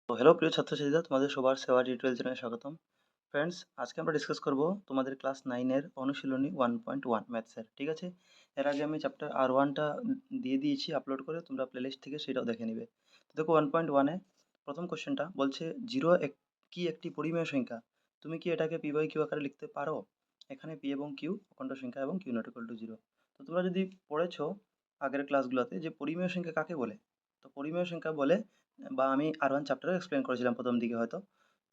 তো হ্যালো প্রিয় ছাত্রছাত্রীরা, তোমাদের সবার সেবা টিউটোরিয়াল চ্যানেলে স্বাগতম। ফ্রেন্ডস, আজকে আমরা ডিসকাস করব তোমাদের ক্লাস 9 এর অনুশীলনী 1.1 ম্যাথসের। ঠিক আছে? এর আগে আমি চ্যাপ্টার R1টা দিয়ে দিয়েছি আপলোড করে, তোমরা প্লেলিস্ট থেকে সেটাও দেখে নিবে। তো দেখো 1.1 এ প্রথম কোশ্চেনটা বলছে 0 কি একটি পরিমেয় সংখ্যা? তুমি কি এটাকে p বাই q আকারে লিখতে পারো? এখানে p এবং q অখণ্ড সংখ্যা এবং q নট ইকুয়াল টু 0। তো তোমরা যদি পড়েছো আগের ক্লাসগুলোতে যে পরিমেয় সংখ্যা কাকে বলে? তো পরিমেয় সংখ্যা বলে, বা আমি R1 চ্যাপ্টারে এক্সপ্লেন করেছিলাম প্রথম দিকে হয়তো।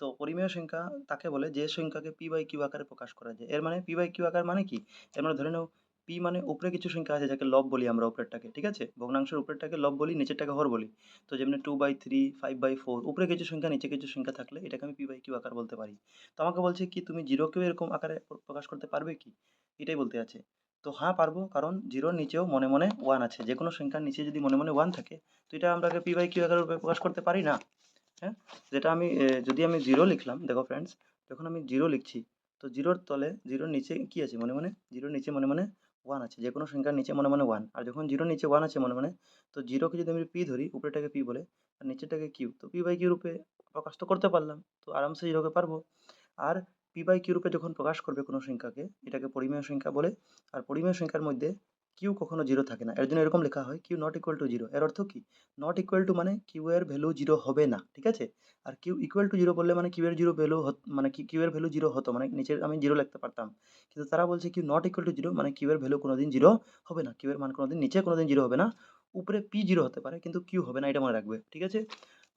তো পরিমেয় সংখ্যা তাকে বলে যে সংখ্যাকে পি বাই কিউ আকারে প্রকাশ করা যায়। এর মানে পি বাই কিউ আকার মানে কি? এর মানে ধরে নাও পি মানে উপরে কিছু সংখ্যা আছে যাকে লব বলি আমরা উপরেরটাকে, ঠিক আছে? ভগ্নাংশের উপরেরটাকে লব বলি, নিচেরটাকে হর বলি। তো যেমনি 2/3, 5/4, উপরে কিছু সংখ্যা নিচে কিছু সংখ্যা থাকলে এটাকে আমি পি বাই কিউ আকার বলতে পারি। তো আমাকে বলছে কি তুমি জিরোকেও এরকম আকারে প্রকাশ করতে পারবে কি? এটাই বলতে আছে। তো হ্যাঁ পারবো, কারণ জিরোর নিচেও মনে মনে ওয়ান আছে। যে কোনো সংখ্যার নিচে যদি মনে মনে ওয়ান থাকে, তো এটা আমরা পি বাই কিউ আকারে প্রকাশ করতে পারি না? হ্যাঁ, যেটা আমি যদি আমি জিরো লিখলাম, দেখো ফ্রেন্ডস, যখন আমি জিরো লিখছি, তো জিরোর তলে জিরোর নিচে কি আছে মনে মনে? জিরোর নিচে মনে মনে ওয়ান আছে। যে কোনো সংখ্যার নিচে মনে মনে ওয়ান। আর যখন জিরোর নিচে ওয়ান আছে মনে মনে, তো জিরোকে যদি আমি পি ধরি, উপরেটাকে পি বলে আর নিচেরটাকে কিউ, তো পি বাই কিউ রূপে প্রকাশ তো করতে পারলাম। তো আরামসে জিরোকে পারবো। আর পি বাই কিউ রূপে যখন প্রকাশ করবে কোনো সংখ্যাকে, এটাকে পরিমেয় সংখ্যা বলে। আর পরিমেয় সংখ্যার মধ্যে কিউ কখনো জিরো থাকে না। এর জন্য এরকম লেখা হয় Q not equal to zero. এর অর্থ কি? নট ইকুয়াল টু মানে কিউ এর ভ্যালু জিরো হবে না, ঠিক আছে? আর কিউ ইকুয়াল টু জিরো বললে মানে কিউ এর জিরো ভ্যালু, মানে কি কিউ এর ভ্যালু জিরো হতো, মানে নিচে আমি জিরো লিখতে পারতাম। কিন্তু তারা বলছে Q not equal to zero মানে কিউ এর ভ্যালু কোনোদিন জিরো হবে না। কিউ এর মান কোনোদিন নিচে কোনোদিন জিরো হবে না। উপরে পি জিরো হতে পারে কিন্তু কিউ হবে না, এটা মনে রাখবে, ঠিক আছে?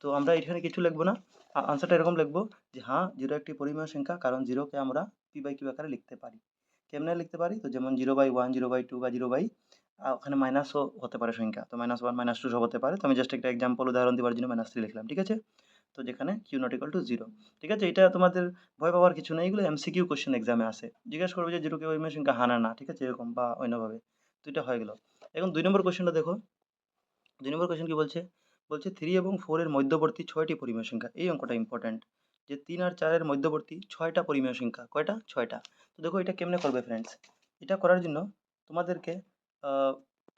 তো আমরা এখানে কিছু লিখবো না। আনসারটা এরকম লিখবো যে হ্যাঁ, জিরো একটি পরিমেয় সংখ্যা, কারণ জিরোকে আমরা পি বাই কিউ আকারে লিখতে পারি। কেমনে লিখতে পারি? তো যেমন 0/1, 0/2 বা 0 বাই, ওখানে মাইনাসও হতে পারে সংখ্যা, তো -1, -2 সব হতে পারে। তো আমি জাস্ট একটা এক্সাম্পল উদাহরণ দেওয়ার জন্য -3 লিখলাম, ঠিক আছে? তো যেখানে Q not equal to zero, ঠিক আছে? এটা তোমাদের ভয় পাওয়ার কিছু নেই, এগুলো এমসিকিউ কোশ্চেন এক্সামে আসে। জিজ্ঞেস করবে যে জিরো কে পরিমেয় সংখ্যা, হ্যাঁ না না, ঠিক আছে, এরকম বা অন্যভাবে। তো এটা হয়ে গেল। এখন 2 নম্বর কোশ্চেনটা দেখো। 2 নম্বর কোশ্চেন কি বলছে? বলছে 3 এবং 4 এর মধ্যবর্তী 6টি পরিমেয় সংখ্যা। এই অঙ্কটা ইম্পর্টেন্ট। যে 3 আর 4 এর মধ্যবর্তী 6টা পরিমেয় সংখ্যা। কয়টা? 6টা। তো দেখো এটা কেমনে করবে ফ্রেন্ডস? এটা করার জন্য তোমাদেরকে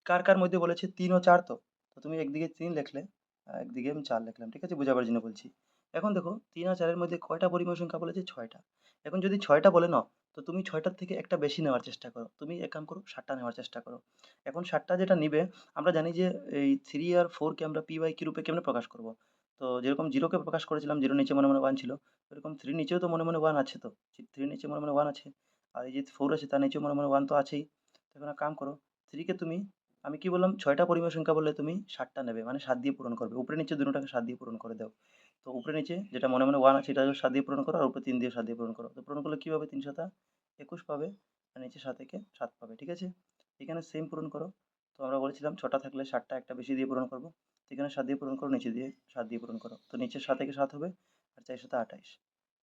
কার কার মধ্যে বলেছে 3 ও 4, তো তো তুমি একদিকে 3 লিখলে, একদিকে আমি 4 লিখলাম, ঠিক আছে? বোঝাবার জন্য বলছি। এখন দেখো 3 আর 4 এর মধ্যে কয়টা পরিমেয় সংখ্যা বলেছে? 6টা। এখন যদি 6টা বলে নাও, তো তুমি 6টার থেকে একটা বেশি নেওয়ার চেষ্টা করো। তুমি এক কাম করো, 7টা নেওয়ার চেষ্টা করো। এখন 7টা যেটা নিবে, আমরা জানি যে এই 3 আর 4 কে আমরা পি বাই কিউ রূপে কেমনে প্রকাশ করব? তো যেরকম 0 কে প্রকাশ করেছিলাম, 0 নিচে মনে মনে 1 ছিল। এরকম 3 নিচেও তো মনে মনে 1 আছে তো। 3 নিচে মনে মনে 1 আছে। আর এই যে 4 আছে তার নিচেও মনে মনে 1 তো আছেই। তো এখন এক কাম করো, 3 কে তুমি, আমি কি বললাম 6টা পরিমেয় সংখ্যা বললে তুমি 7টা নেবে। মানে 7 দিয়ে পূরণ করবে। উপরে নিচে দুটোটাকে 7 দিয়ে পূরণ করে দাও। তো উপরে নিচে যেটা মনে মনে 1 আছে এটা 7 দিয়ে পূরণ করো, আর উপরে 3 দিয়ে 7 দিয়ে পূরণ করো। তো পূরণ করলে কি হবে? 3 7 21 পাবে। আর নিচে 7 একে 7 পাবে। ঠিক আছে? এখানে সেম পূরণ করো। তো আমরা বলেছিলাম 6টা থাকলে 7টা একটা বেশি দিয়ে পূরণ করব। তো এখানে 7 দিয়ে পূরণ করো, নিচে দিয়ে 7 দিয়ে পূরণ করো। তো নিচে 7 থেকে 7 হবে, আর 4 7 28।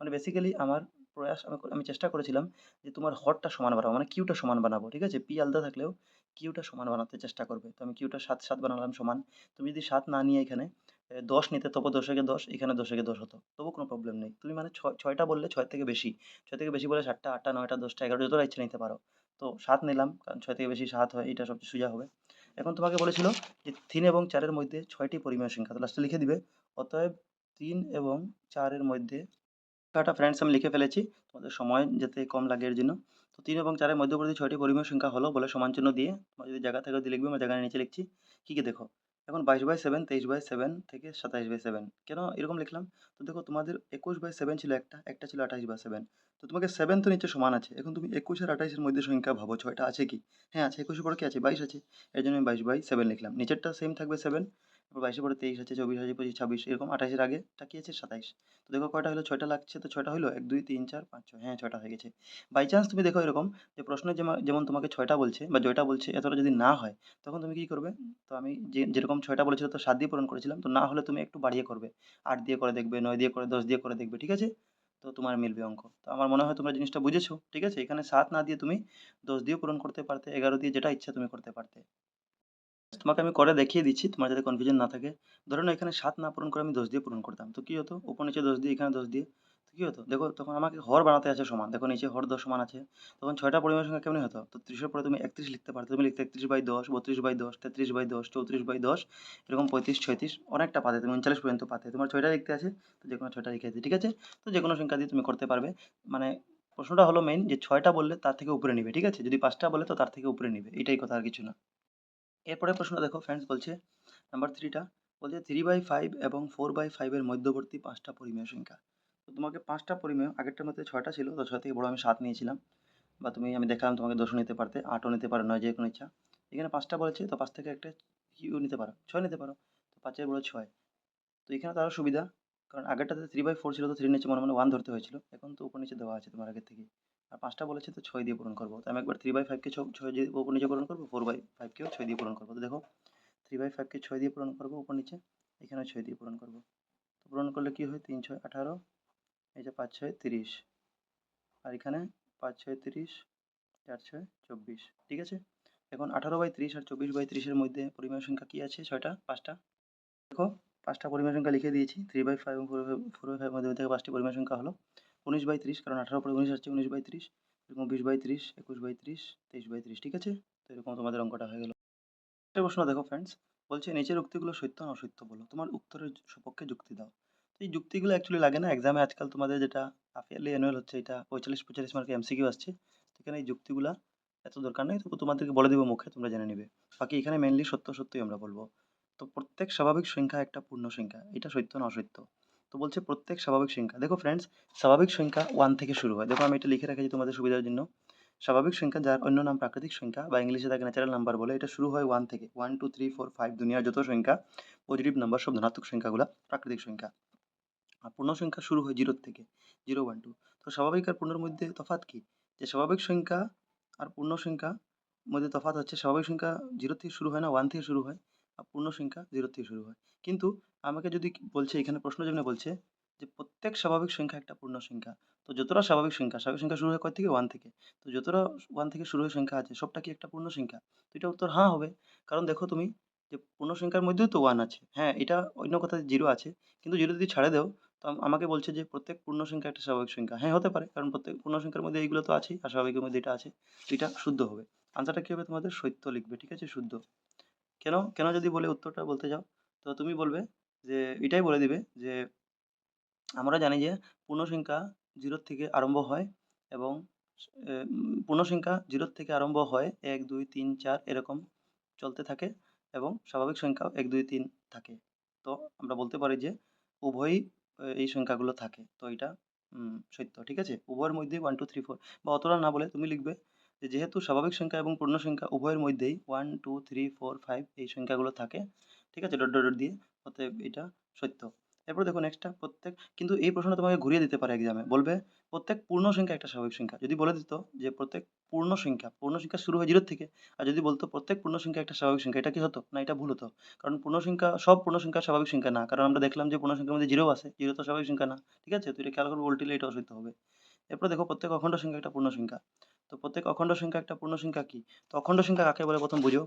মানে বেসিক্যালি আমার প্রয়াস, আমি চেষ্টা করেছিলাম যে তোমার হরটা সমান বানাবো, মানে কিউটা সমান বানাবো। ঠিক আছে? পি আলাদা থাকলেও কিউটা সমান বানাতে চেষ্টা করবে। তো আমি কিউটা 7 7 বানালাম সমান। তুমি যদি 7 না নিয়ে এখানে 10 নিতে, তবু 10 একে 10, এখানে 10 একে 10 হতো। তবু কোনো প্রবলেম নেই। তুমি মানে 6টা বললে 6 থেকে বেশি। 6 থেকে বেশি বলে 7টা, 8টা, 9টা, 10টা, 11টা যতটা ইচ্ছা নিতে পারো। তো 7 নিলাম, কারণ 6 থেকে বেশি 7 হয়, এটা সবচেয়ে সোজা হবে। এখন তোমাকে বলেছিল যে 3 এবং 4 এর মধ্যে 6টি পরিমেয় সংখ্যা। তো লাস্টে লিখে দিবে অতএব 3 এবং 4 এর মধ্যে, টাটা ফ্রেন্ডস আমি লিখে ফেলেছি তোমাদের সময় যাতে কম লাগে এর জন্য। তো 3 এবং 4 এর মধ্যবর্তী 6টি পরিমেয় সংখ্যা হলো বলে সমানচিহ্ন দিয়ে, তোমার যদি জায়গা থাকে দিয়ে লিখবে, আমি জায়গার নিচে লিখছি। কি কি দেখো, এখন 22/7, 23/7 থেকে 27/7 কেন এরকম লিখলাম? তো দেখো তোমাদের 21/7 ছিল, একটা একটা ছিল 28/7। তো তোমাকে 7 তো নিচে সমান আছে, এখন তুমি 21 আর 28 এর মধ্যে সংখ্যা ভাবো 6টা আছে কি? হ্যাঁ আছে। 21 এর পরে কি আছে? 22 আছে। এর জন্য আমি 22/7 লিখলাম। নিচেরটা সেম থাকবে 7, তারপর 22 এর পরে 23 আছে, 24 আছে, 25, 26, এরকম 28 এর আগেটা কি আছে? 27। তো দেখো কয়টা হলো? 6টা লাগছে, তো 6টা হইলো 1 2 3 4 5 6, হ্যাঁ 6টা হয়ে গেছে। বাই চান্স তুমি দেখো এরকম যে প্রশ্নে যেমন তোমাকে 6টা বলছে বা জয়টা বলছে এতটা যদি না হয়, তখন তুমি কি করবে? তো আমি যেরকম 6টা বলেছিল তো 7 দিয়ে পূরণ করেছিলাম, তো না হলে তুমি একটু বাড়িয়ে করবে। 8 দিয়ে করে দেখবে, 9 দিয়ে করে, 10 দিয়ে করে দেখবে, ঠিক আছে? তো তোমার মিলবে অঙ্ক। তো আমার মনে হয় তোমরা জিনিসটা বুঝেছো, ঠিক আছে? এখানে 7 না দিয়ে তুমি 10 দিয়েও পূরণ করতে পারতে, 11 দিয়ে, যেটা ইচ্ছা তুমি করতে পারতে। তোমাকে আমি করে দেখিয়ে দিচ্ছি, তোমার যাতে কনফিউশন না থাকে। ধরে নাও এখানে 7 না পূরণ করে আমি 10 দিয়ে পূরণ করতাম, তো কি হতো? উপর নিচে 10 দিয়ে, এখানে 10 দিয়ে, তো তো কী হতো দেখো, তখন আমাকে হর বানাতে আছে সমান, দেখো নিচে হর 10 সমান আছে, তখন 6টা পরিমেয় সংখ্যা কেমনি হতো? তো 30 এর পরে তুমি 31 লিখতে পারতে, তুমি লিখতে 31/10, 32/10, 33/10, 34/10, এরকম 35, 36 অনেকটা পাতে, তুমি 39 পর্যন্ত পাতে। তোমার 6টা লিখতে আছে, তো যেকোনো 6টা লিখে দিতে, ঠিক আছে? তো যেকোনো সংখ্যা দিয়ে তুমি করতে পারবে। মানে প্রশ্নটা হলো মেইন যে 6টা বললে তার থেকে উপরে নিবে, ঠিক আছে? যদি 5টা বলে তো তার থেকে উপরে নিবে, এটাই কথা, আর কিছু না। এরপরের প্রশ্ন দেখো ফ্রেন্ডস, বলছে নাম্বার 3টা, বলছে 3/5 এবং 4/5 এর মধ্যবর্তী 5টা পরিমেয় সংখ্যা। তো তোমাকে 5টা পরিমেয়, আগেরটার মধ্যে 6টা ছিল, তো 6 থেকে বড় আমি 7 নিয়েছিলাম, বা তুমি, আমি দেখালাম তোমাকে 10ও নিতে পারতে, 8ও নিতে পারো, 9, যে কোনো ইচ্ছা। এখানে 5টা বলেছে, তো 5 থেকে একটা কিউ নিতে পারো, 6 নিতে পারো, তো 5 বড় 6। তো এখানে তো আরও সুবিধা, কারণ আগেরটাতে 3/4 ছিল, তো 3 নিচে মনে মনে 1 ধরতে হয়েছিল, এখন তো উপর নিচে দেওয়া আছে তোমার আগের থেকে। আর 5টা বলেছে, তো 6 দিয়ে পূরণ করবো, তো আমি একবার 3/5 কে 6 দিয়ে উপর নিচে পূরণ করবো, 4/5 কেও 6 দিয়ে পূরণ করবো। তো দেখো 3/5 কে 6 দিয়ে পূরণ করবো উপর নিচে, এখানে 6 দিয়ে পূরণ করবো। তো পূরণ করলে কি হয়, 3 6 18, এই যে 5 6 30, আর এখানে 5 6 30, 4 6 24, ঠিক আছে? এখন 18/30 আর 24/30 এর মধ্যে পরিমেয় সংখ্যা কি আছে? 6টা, 5টা। দেখো 5টা পরিমেয় সংখ্যা লিখে দিয়েছি, 3/5 এবং 4/5 এর মধ্যে থেকে 5টি পরিমেয় সংখ্যা হলো 19/30, কারণ 18 পরে 19 আসছে, 19/30, এরকম 20/30, 21/30, 23/30, ঠিক আছে? তো এরকম তোমাদের অঙ্কটা হয়ে গেল। একটা প্রশ্ন দেখো ফ্রেন্ডস, বলছে নিচের উক্তিগুলো সত্য না অসত্য বলো, তোমার উত্তরের সপক্ষে যুক্তি দাও। তো এই যুক্তিগুলো অ্যাকচুয়ালি লাগে না এক্সামে, আজকাল তোমাদের যেটা হাফ ইয়ারলি অ্যানুয়াল হচ্ছে, এটা 45-45 মার্কে এমসিকিউ আসছে, তো এখানে এই যুক্তিগুলা এত দরকার নেই, তবু তোমাদেরকে বলে দিব মুখে, তোমরা জেনে নিবে। বাকি এখানে মেনলি সত্য সত্যই আমরা বলবো। তো প্রত্যেক স্বাভাবিক সংখ্যা একটা পূর্ণ সংখ্যা, এটা সত্য না অসত্য? তো বলছে প্রত্যেক স্বাভাবিক সংখ্যা, দেখো ফ্রেন্ডস, স্বাভাবিক সংখ্যা 1 থেকে শুরু হয়, দেখো আমি এটা লিখে রেখেছি তোমাদের সুবিধার জন্য। স্বাভাবিক সংখ্যা, যার অন্য নাম প্রাকৃতিক সংখ্যা বা ইংলিশে তাকে ন্যাচারাল নাম্বার বলে, এটা শুরু হয় 1 থেকে, 1 2 3 4 5, দুনিয়ার যত সংখ্যা পজিটিভ নাম্বার, সব ধনাত্মক সংখ্যাগুলা প্রাকৃতিক সংখ্যা। আর পূর্ণ সংখ্যা শুরু হয় 0 থেকে, 0 1 2। তো স্বাভাবিক আর পূর্ণর মধ্যে তফাৎ কি? যে স্বাভাবিক সংখ্যা আর পূর্ণ সংখ্যা মধ্যে তফাৎ হচ্ছে, স্বাভাবিক সংখ্যা 0 থেকে শুরু হয় না, 1 থেকে শুরু হয়, আর পূর্ণ সংখ্যা 0 থেকে শুরু হয়। কিন্তু আমাকে যদি বলছে, এখানে প্রশ্ন যেখানে বলছে যে প্রত্যেক স্বাভাবিক সংখ্যা একটা পূর্ণ সংখ্যা, তো যতটা স্বাভাবিক সংখ্যা, স্বাভাবিক সংখ্যা শুরু হয় কয় থেকে, 1 থেকে, তো যতটা 1 থেকে শুরু হয় সংখ্যা আছে, সবটা কি একটা পূর্ণ সংখ্যা? তো এটা উত্তর হ্যাঁ হবে। কারণ দেখো তুমি, যে পূর্ণ সংখ্যার মধ্যেও তো 1 আছে, হ্যাঁ এটা অন্য কথায় 0 আছে, কিন্তু 0 যদি ছাড়ে দাও, তো আমাকে বলছে যে প্রত্যেক পূর্ণ সংখ্যা একটা স্বাভাবিক সংখ্যা, হ্যাঁ হতে পারে, কারণ প্রত্যেক পূর্ণ সংখ্যার মধ্যে এইগুলো তো আছেই, আর স্বাভাবিকের মধ্যে এটা আছে, তো এটা শুদ্ধ হবে। আনসারটা কি হবে তোমাদের? সত্য লিখবে, ঠিক আছে? শুদ্ধ। কেন কেন যদি বলে উত্তরটা বলতে যাও, তো তুমি বলবে যে, এটাই বলে দিবে যে আমরা জানি যে পূর্ণ সংখ্যা 0 থেকে আরম্ভ হয়, এবং পূর্ণ সংখ্যা 0 থেকে আরম্ভ হয়, 1 2 3 4 এরকম চলতে থাকে, এবং স্বাভাবিক সংখ্যাও 1 2 3 থাকে। তো আমরা বলতে পারি যে উভয়ই এই সংখ্যাগুলো থাকে। তো এটা সত্য, ঠিক আছে? উভয়ের মধ্যেই 1 2 3 4, বা অতটা না বলে তুমি লিখবে যে যেহেতু স্বাভাবিক সংখ্যা এবং পূর্ণ সংখ্যা উভয়ের মধ্যেই 1 2 3 4 5 এই সংখ্যাগুলো থাকে, ঠিক আছে? ডট ডট ডট দিয়ে, অতএব এটা সত্য। এরপর দেখো নেক্সটটা, প্রত্যেক, কিন্তু এই প্রশ্নটা তোমাকে ঘুরিয়ে দিতে পারে এক্সামে, বলবে প্রত্যেক পূর্ণ সংখ্যা একটা স্বাভাবিক সংখ্যা। যদি বলে দিত যে প্রত্যেক পূর্ণ সংখ্যা শুরু হয় 0 থেকে, আর যদি বলতো প্রত্যেক পূর্ণ সংখ্যা একটা স্বাভাবিক সংখ্যা, এটা কি হতো? না, এটা ভুল হতো। কারণ পূর্ণ সংখ্যা, সব পূর্ণ সংখ্যা স্বাভাবিক সংখ্যা না, কারণ আমরা দেখলাম যে পূর্ণ সংখ্যার মধ্যে 0 আছে, 0 তো স্বাভাবিক সংখ্যা না, ঠিক আছে? তো এটা খেয়াল করে উল্টিলে এটা অসত্য হবে। এরপর দেখো প্রত্যেক অখণ্ড সংখ্যা একটা পূর্ণ সংখ্যা। তো প্রত্যেক অখণ্ড সংখ্যা একটা পূর্ণ সংখ্যা কি? তো অখণ্ড সংখ্যা কাকে বলে প্রথম বুঝো।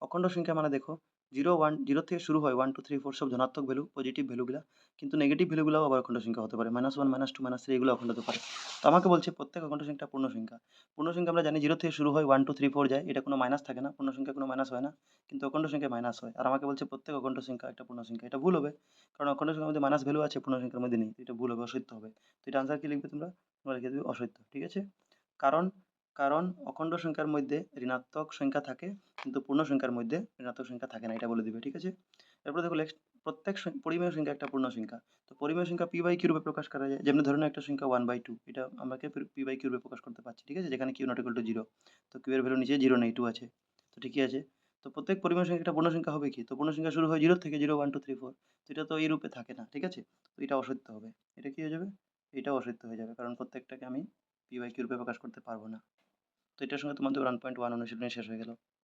অখণ্ড সংখ্যা মানে দেখো 0 1, 0 থেকে শুরু হয়, 1 2 3 4 সব ধনাত্মক ভ্যালু, পজিটিভ ভ্যালুগুলা, কিন্তু নেগেটিভ ভ্যালুগুলাও আবার অখণ্ড সংখ্যা হতে পারে, -1 -2 -3 এগুলো অখণ্ড হতে পারে। তো আমাকে বলছে প্রত্যেক অখণ্ড সংখ্যা পূর্ণ সংখ্যা। পূর্ণ সংখ্যা আমরা জানি 0 থেকে শুরু হয়, 1 2 3 4 যায়, এটা কোনো মাইনাস থাকে না, পূর্ণ সংখ্যা কোনো মাইনাস হয় না, কিন্তু অখণ্ড সংখ্যায় মাইনাস হয়। আর আমাকে বলছে প্রত্যেক অখণ্ড সংখ্যা একটা পূর্ণ সংখ্যা, এটা ভুল হবে, কারণ অখণ্ড সংখ্যার মধ্যে মাইনাস ভ্যালু আছে, পূর্ণ সংখ্যার মধ্যে নেই, তো এটা ভুল হবে, অসত্য হবে। তো এটা আনসার কি লিখবে তোমরা? তোমরা লিখে দেবে অসত্য, ঠিক আছে? কারণ কারণ অখণ্ড সংখ্যার মধ্যে ঋণাত্মক সংখ্যা থাকে, কিন্তু পূর্ণ সংখ্যার মধ্যে ঋণাত্মক সংখ্যা থাকে না, এটা বলে দিবে, ঠিক আছে? এরপর দেখো নেক্সট, প্রত্যেক পরিমেয় সংখ্যা একটা পূর্ণ সংখ্যা। তো পরিমেয় সংখ্যা পি বাই কিউ রূপে প্রকাশ করা যায়, যেমন ধরে নাও একটা সংখ্যা 1/2, এটা আমাকে পি বাই কিউ রূপে প্রকাশ করতে পারছি, ঠিক আছে? যেখানে কিউ নট ইকুয়াল টু 0, তো কিউ এর ভ্যালু নিচে 0 নেই, 2 আছে, তো ঠিকই আছে। তো প্রত্যেক পরিমেয় সংখ্যা একটা পূর্ণ সংখ্যা হবে কি? তো পূর্ণ সংখ্যা শুরু হয় 0 থেকে, 0 1 2 3 4, তো এটা তো এই রূপে থাকে না, ঠিক আছে? তো এটা অসত্য হবে। এটা কি হয়ে যাবে? এটাও অসত্য হয়ে যাবে, কারণ প্রত্যেকটাকে আমি পি বাই কিউ রূপে প্রকাশ করতে পারবো না। তো এটার সঙ্গে তোমাদের 1.1 অনুশীলনী শেষ হয়ে গেল।